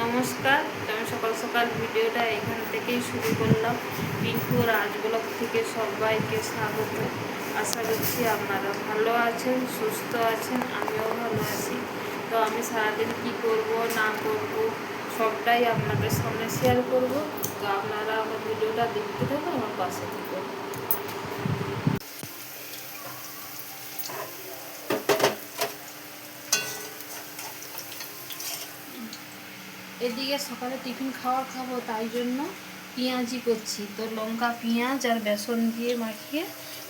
নমস্কার, আমি সকাল সকাল ভিডিওটা এখান থেকেই শুরু করলাম। পিন্টু রাজ ব্লগ থেকে সবাইকে স্বাগত। আশা করছি আপনারা ভালো আছেন, সুস্থ আছেন, আমিও ভালো আছি। তো আমি সারাদিন কী করব না করব সবটাই আপনাদের সামনে শেয়ার করব। তো আপনারা আমার ভিডিওটা দেখতে থাকুন, আমার পাশে থাকুন। এদিকে সকালে টিফিন খাবো, তাই জন্য পেঁয়াজি করছি। তো লঙ্কা পেঁয়াজ আর বেসন দিয়ে মাখিয়ে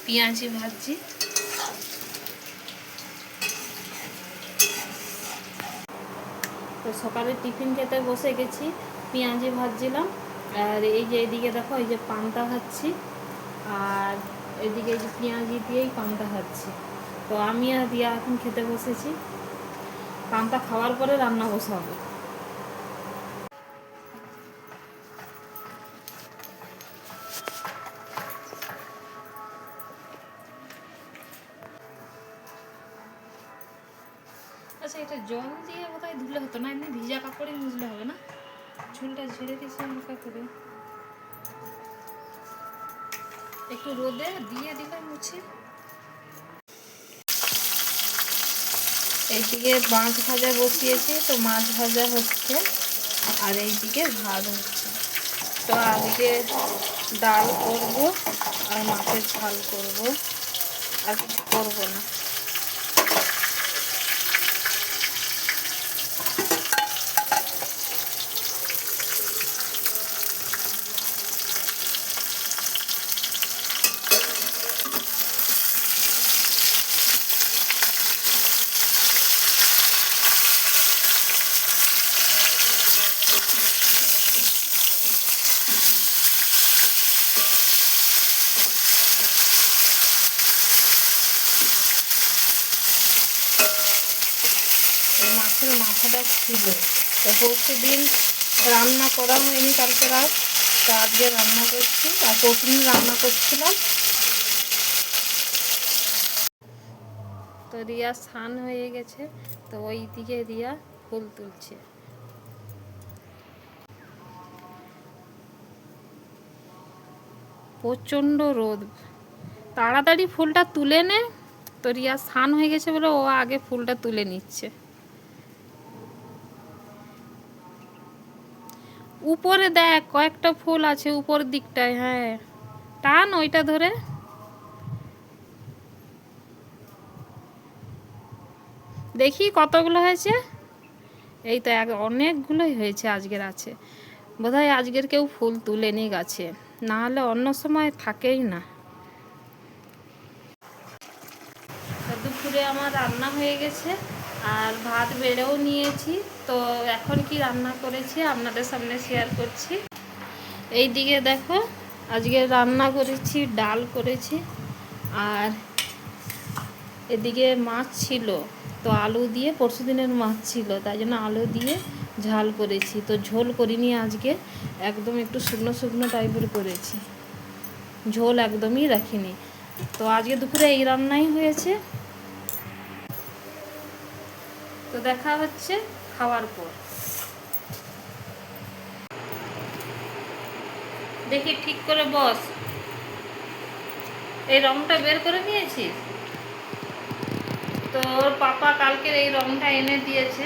পেঁয়াজি ভাজছি। তো সকালে টিফিন খেতে বসে গেছি, পেঁয়াজি ভাজছিলাম। আর এই যে এদিকে দেখো, এই যে পান্তা খাচ্ছি, আর এদিকে এই যে পেঁয়াজি দিয়েই পান্তা খাচ্ছি। তো আমি আর দিয়া এখন খেতে বসেছি। পান্তা খাওয়ার পরে রান্না বসাবো। আচ্ছা, এটা জল দিয়ে বোধহয় ধুলে হতো না, এমনি ভিজা কাপড়ে মুছলে হবে না? ঝুলটা ঝেড়ে দিয়েছি হালকা করে, একটু রোদে দিয়ে দিলাম মুছে। এইদিকে মাছ ভাজা বসিয়েছি, তো মাছ ভাজা হচ্ছে, আর এইদিকে ভাত হচ্ছে। তো আজকে ডাল করব আর মাছের ঝাল করব, আর কিছু করবো না। মাছের মাথাটা ছিল, তো পরশু দিন রান্না করা হয়নি কালকে রাত, তো আজকে রান্না করছি। আর পরশু দিন রান্না করছিলাম। তো রিয়া স্নান হয়ে গেছে, তো ওই দিকে রিয়া ফুল তুলছে। প্রচণ্ড রোদ, তাড়াতাড়ি ফুলটা তুলে নে। তো রিয়া স্নান হয়ে গেছে বলে ও আগে ফুলটা তুলে নিচ্ছে। উপরে দেখ, কয়েকটা ফুল আছে উপর দিকটায়। হ্যাঁ, টান ওইটা ধরে। দেখি কতগুলো হয়েছে। এই তো অনেকগুলোই হয়েছে আজকের আছে। বোধহয় আজকের কেউ ফুল তুলেনি গাছে, না হলে অন্য সময় থাকেই না। দুপুরে আমার রান্না হয়ে গেছে, আর ভাত বেড়েও নিয়েছি। তো এখন কি রান্না করেছি আপনাদের সামনে শেয়ার করছি। এই দিকে দেখো, আজকে রান্না করেছি, ডাল করেছি, আর এদিকে মাছ ছিল। তো আলু দিয়ে, পরশু দিনের মাছ ছিল, তাই জন্য আলু দিয়ে ঝাল করেছি। তো ঝোল করিনি আজকে, একদম একটু শুকনো শুকনো টাইপের করেছি, ঝোল একদমই রাখিনি। তো আজকে দুপুরে এই রান্নাই হয়েছে। তো দেখা হচ্ছে খাওয়ার পর। দেখি ঠিক করে বস। এই রংটা বের করে নিয়েছিস? তো ওর পাপা কালকের এই রংটা এনে দিয়েছে।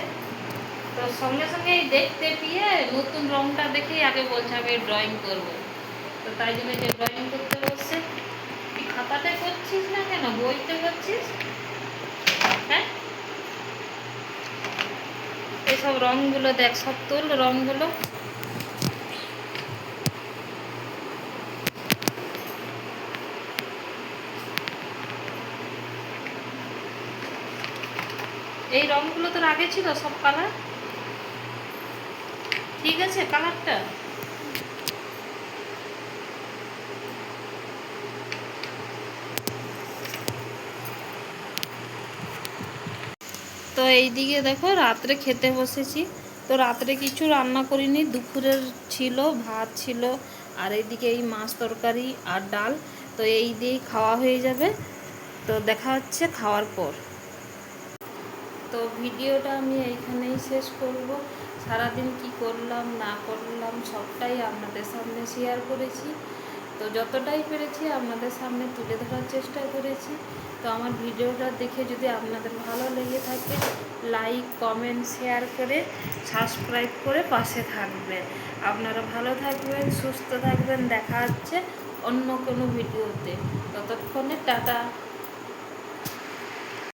তো সঙ্গে সঙ্গে দেখতে পেয়ে নতুন রংটা দেখেই আগে বলছে আমি ড্রয়িং করব। তো তাই জন্য যে ড্রয়িং করতে বসছে। তুই খাতাতে করছিস না কেন, বইতে করছিস? হ্যাঁ, এইসব রঙগুলো দেখ, সব তোল রঙগুলো। এই রঙগুলো তোর আগে ছিল সব কালার? ঠিক আছে কালারটা? তো এইদিকে দেখো, রাত্রে খেতে বসেছি। তো রাত্রে কিছু রান্না করিনি, দুপুরের ছিল, ভাত ছিল, আর এইদিকে এই মাছ তরকারি আর ডাল। তো এই দিয়েই খাওয়া হয়ে যাবে। তো দেখা হচ্ছে খাওয়ার পর। তো ভিডিওটা আমি এইখানেই শেষ করব। সারাদিন কি করলাম না করলাম সবটাই আপনাদের সামনে শেয়ার করেছি। তো যতটাই পেরেছি আপনাদের সামনে তুলে ধরার চেষ্টা করেছি। তো আমার ভিডিওটা দেখে যদি আপনাদের ভালো লেগে থাকে, লাইক কমেন্ট শেয়ার করে সাবস্ক্রাইব করে পাশে থাকবেন। আপনারা ভালো থাকবেন, সুস্থ থাকবেন। দেখা হচ্ছে অন্য কোনো ভিডিওতে। ততক্ষণে টাটা।